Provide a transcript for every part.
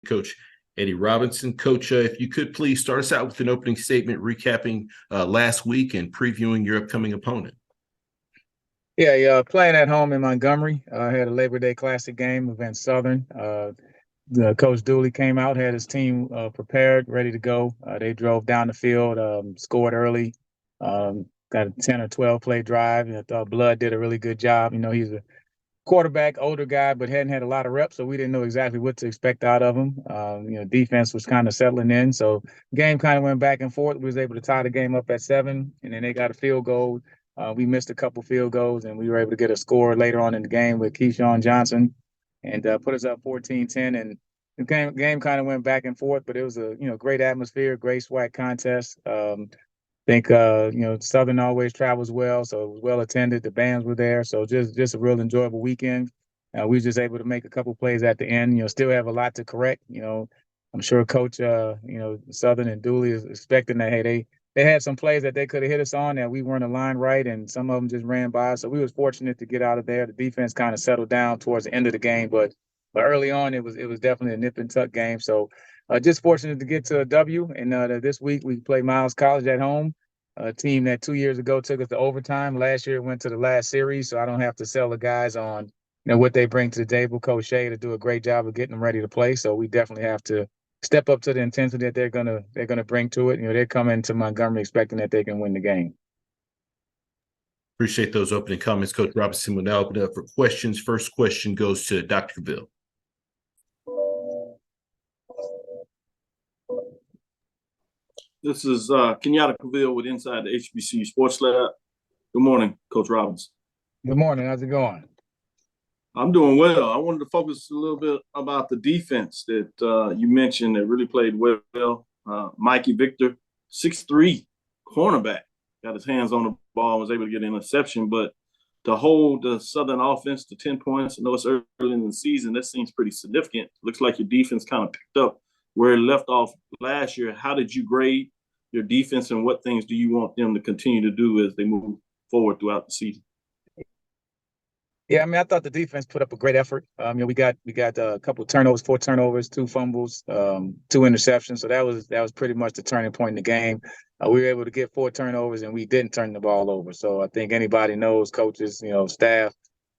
Coach Eddie Robinson. Coach, if you could please start us out with an opening statement recapping last week and previewing your upcoming opponent. Yeah, playing at home in Montgomery. I had a Labor Day Classic game against Southern. Coach Dooley came out, had his team prepared, ready to go. They drove down the field, scored early, got a 10 or 12 play drive. I thought Blood did a really good job. He's a quarterback, older guy, but hadn't had a lot of reps, so we didn't know exactly what to expect out of him. Defense was kind of settling in, so game kind of went back and forth. We was able to tie the game up at 7, and then they got a field goal. We missed a couple field goals, and we were able to get a score later on in the game with Keyshawn Johnson and put us up 14-10. And the game kind of went back and forth, but it was a great atmosphere, great SWAC contest. Think Southern always travels well, so it was well attended. The bands were there, so just a real enjoyable weekend. We were just able to make a couple plays at the end. Still have a lot to correct. I'm sure Coach Southern and Dooley is expecting that. Hey, they had some plays that they could have hit us on that we weren't aligned right, and some of them just ran by. So we was fortunate to get out of there. The defense kind of settled down towards the end of the game, but early on it was definitely a nip and tuck game. So just fortunate to get to a W. And this week we play Miles College at home, a team that 2 years ago took us to overtime. Last year went to the last series, so I don't have to sell the guys on what they bring to the table. Coach Shea to do a great job of getting them ready to play. So we definitely have to step up to the intensity that they're gonna bring to it. They're coming to Montgomery expecting that they can win the game. Appreciate those opening comments, Coach Robinson. We'll now open it up for questions. First question goes to Dr. Cavill. This is Kenyatta Cavill with Inside the HBCU Sports Lab. Good morning, Coach Robinson. Good morning. How's it going? I'm doing well. I wanted to focus a little bit about the defense that you mentioned that really played well. Mikey Victor, 6'3", cornerback, got his hands on the ball, was able to get an interception. But to hold the Southern offense to 10 points, I know it's early in the season, that seems pretty significant. Looks like your defense kind of picked up where it left off last year. How did you grade your defense, and what things do you want them to continue to do as they move forward throughout the season? Yeah, I thought the defense put up a great effort. We got a couple of turnovers, 4 turnovers, 2 fumbles, 2 interceptions. So that was pretty much the turning point in the game. We were able to get 4 turnovers, and we didn't turn the ball over. So I think anybody knows, coaches, staff,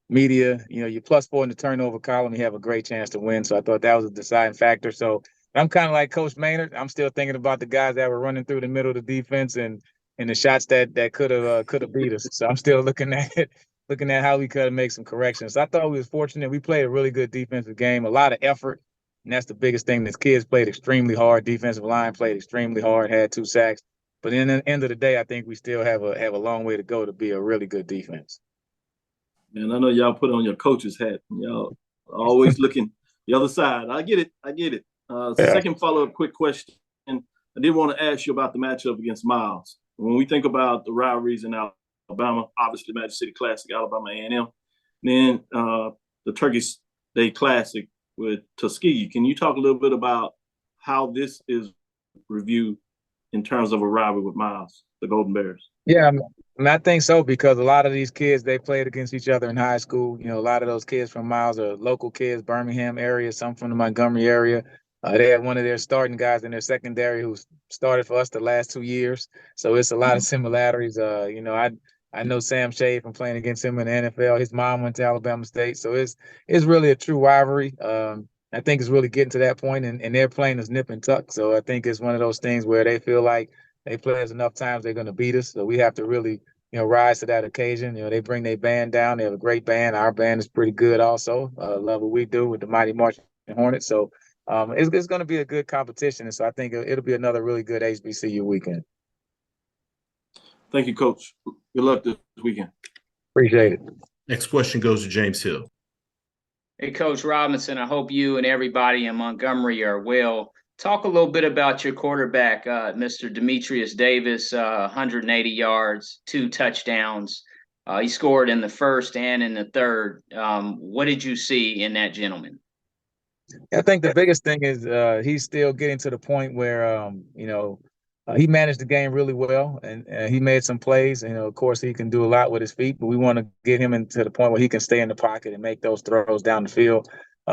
media, you +4 in the turnover column, you have a great chance to win. So I thought that was a deciding factor. So I'm kind of like Coach Maynard. I'm still thinking about the guys that were running through the middle of the defense and the shots that could have beat us. So I'm still looking at how we could make some corrections. So I thought we was fortunate. We played a really good defensive game, a lot of effort, and that's the biggest thing. These kids played extremely hard. Defensive line played extremely hard, had 2 sacks. But in the end of the day, I think we still have a long way to go to be a really good defense. And I know y'all put on your coach's hat. Y'all always looking the other side. I get it. Second follow-up quick question. I did want to ask you about the matchup against Miles. When we think about the rivalries in Alabama, obviously Magic City Classic, Alabama A&M, then the Turkey Day Classic with Tuskegee. Can you talk a little bit about how this is reviewed in terms of a rivalry with Miles, the Golden Bears? Yeah, I think so, because a lot of these kids, they played against each other in high school. A lot of those kids from Miles are local kids, Birmingham area, some from the Montgomery area. They had one of their starting guys in their secondary who started for us the last 2 years. So it's a lot of similarities. I know Sam Shea from playing against him in the NFL. His mom went to Alabama State. So it's really a true rivalry. I think it's really getting to that point, and they're playing as nip and tuck. So I think it's one of those things where they feel like they play us enough times, they're going to beat us. So we have to really, rise to that occasion. They bring their band down. They have a great band. Our band is pretty good also. Love what we do with the Mighty Marching Hornets. So it's going to be a good competition. And so I think it'll be another really good HBCU weekend. Thank you, Coach. Good luck this weekend. Appreciate it. Next question goes to James Hill. Hey, Coach Robinson, I hope you and everybody in Montgomery are well. Talk a little bit about your quarterback, Mr. Demetrius Davis, 180 yards, 2 touchdowns. He scored in the first and in the third. What did you see in that gentleman? I think the biggest thing is he's still getting to the point where, he managed the game really well, and he made some plays. Of course, he can do a lot with his feet, but we want to get him into the point where he can stay in the pocket and make those throws down the field.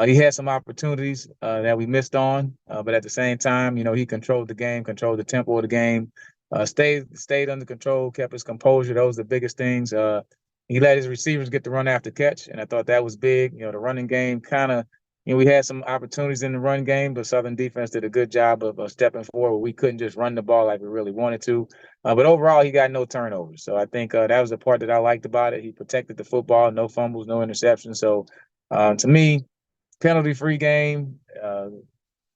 He had some opportunities that we missed on, but at the same time, he controlled the game, controlled the tempo of the game, stayed under control, kept his composure. Those are the biggest things. He let his receivers get the run after catch, and I thought that was big. The running game kind of, we had some opportunities in the run game, but Southern defense did a good job of stepping forward. We couldn't just run the ball like we really wanted to. But overall, he got no turnovers. So I think that was the part that I liked about it. He protected the football, no fumbles, no interceptions. So to me, penalty-free game,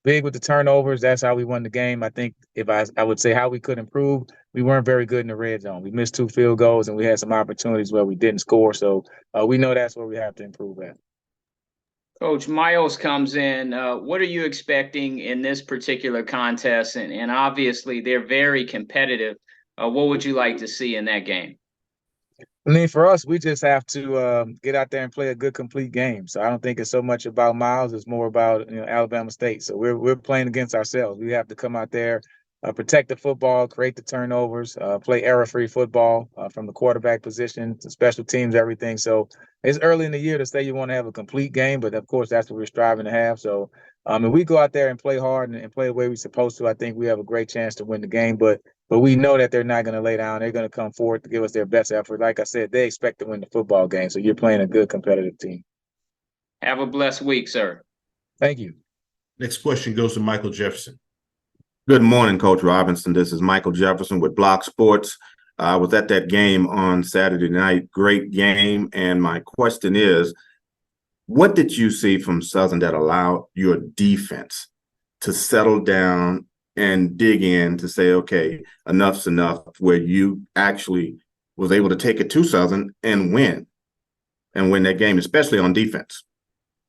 big with the turnovers. That's how we won the game. I think if I would say how we could improve, we weren't very good in the red zone. We missed 2 field goals, and we had some opportunities where we didn't score. So we know that's where we have to improve at. Coach, Miles comes in. What are you expecting in this particular contest? And obviously, they're very competitive. What would you like to see in that game? I mean, for us, we just have to get out there and play a good, complete game. So I don't think it's so much about Miles; it's more about Alabama State. So we're playing against ourselves. We have to come out there, protect the football, create the turnovers, play error-free football from the quarterback position to special teams, everything. So it's early in the year to say you want to have a complete game, but of course that's what we're striving to have. So if we go out there and play hard and play the way we're supposed to, I think we have a great chance to win the game. But we know that they're not going to lay down. They're going to come forward to give us their best effort. Like I said, they expect to win the football game. So you're playing a good competitive team. Have a blessed week, sir. Thank you. Next question goes to Michael Jefferson. Good morning, Coach Robinson. This is Michael Jefferson with Block Sports. I was at that game on Saturday night. Great game. And my question is, what did you see from Southern that allowed your defense to settle down and dig in to say, okay, enough's enough, where you actually was able to take it to Southern and win that game, especially on defense?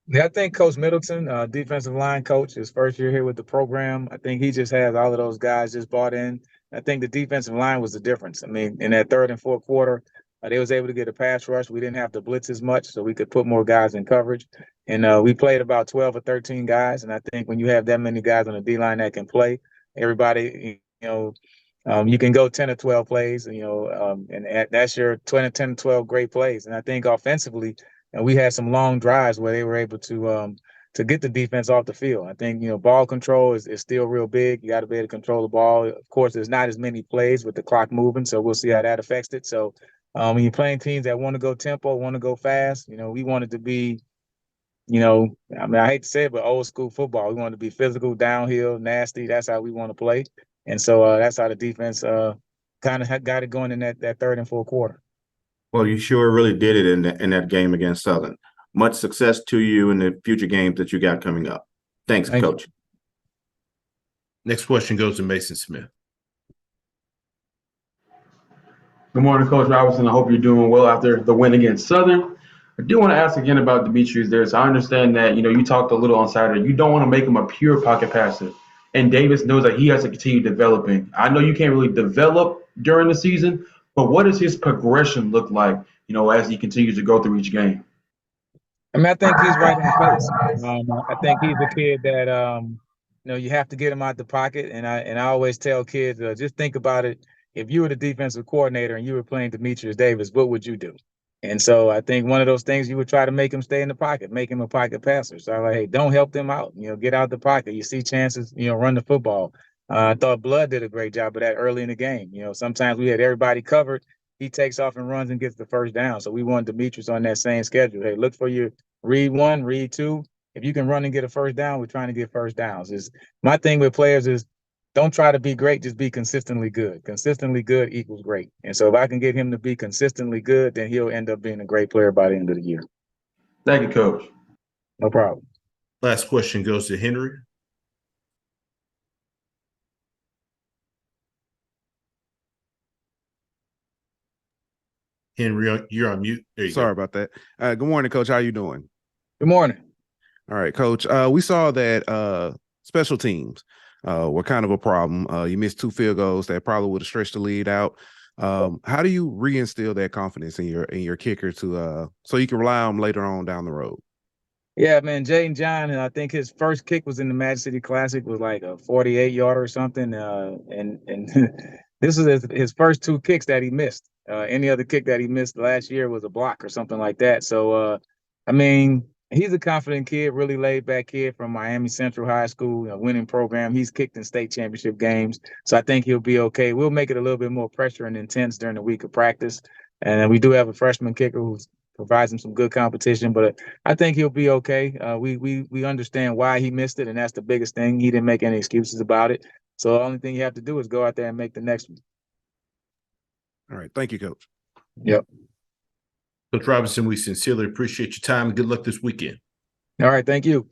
Yeah, I think Coach Middleton, defensive line coach, his first year here with the program, I think he just has all of those guys just bought in. I think the defensive line was the difference. I mean, in that third and fourth quarter, they was able to get a pass rush. We didn't have to blitz as much, so we could put more guys in coverage. And we played about 12 or 13 guys. And I think when you have that many guys on the D-line that can play, everybody, you can go 10 or 12 plays, and that's your 10 or 12 great plays. And I think offensively, we had some long drives where they were able to get the defense off the field. I think, ball control is still real big. You got to be able to control the ball. Of course, there's not as many plays with the clock moving, so we'll see how that affects it. So when you're playing teams that want to go tempo, want to go fast, we want it to be, I hate to say it, but old school football. We want to be physical, downhill, nasty. That's how we want to play. And so that's how the defense kind of got it going in that third and fourth quarter. Well, you sure really did it in that game against Southern. Much success to you in the future games that you got coming up. Thanks, Coach. You. Next question goes to Mason Smith. Good morning, Coach Robinson. I hope you're doing well after the win against Southern. I do want to ask again about Demetrius there. So I understand that, you talked a little on Saturday. You don't want to make him a pure pocket passer. And Davis knows that he has to continue developing. I know you can't really develop during the season, but what does his progression look like, as he continues to go through each game? I mean, I think he's right on pace. I think he's a kid that, you have to get him out the pocket. And I always tell kids, just think about it. If you were the defensive coordinator and you were playing Demetrius Davis, what would you do? And so I think one of those things, you would try to make him stay in the pocket, make him a pocket passer. So I'm like, hey, don't help them out. Get out the pocket. You see chances, run the football. I thought Blood did a great job of that early in the game. Sometimes we had everybody covered. He takes off and runs and gets the first down. So we want Demetrius on that same schedule. Hey, look for your read one, read two. If you can run and get a first down, we're trying to get first downs. My thing with players is don't try to be great, just be consistently good. Consistently good equals great. And so if I can get him to be consistently good, then he'll end up being a great player by the end of the year. Thank you, Coach. No problem. Last question goes to Henry. Henry, you're on mute. Sorry about that. Good morning, Coach. How you doing? Good morning. All right, Coach. We saw that special teams were kind of a problem. You missed 2 field goals that probably would have stretched the lead out. How do you reinstill that confidence in your kicker to so you can rely on them later on down the road? Yeah, man, Jaden John, I think his first kick was in the Magic City Classic, was like a 48-yarder or something. And this is his first 2 kicks that he missed. Any other kick that he missed last year was a block or something like that. So, I mean, He's a confident kid, really laid back kid from Miami Central High School, a winning program. He's kicked in state championship games. So I think he'll be okay. We'll make it a little bit more pressure and intense during the week of practice. And we do have a freshman kicker who provides him some good competition, but I think he'll be okay. We understand why he missed it, and that's the biggest thing. He didn't make any excuses about it. So the only thing you have to do is go out there and make the next one. All right. Thank you, Coach. Yep. Coach Robinson, we sincerely appreciate your time and good luck this weekend. All right. Thank you.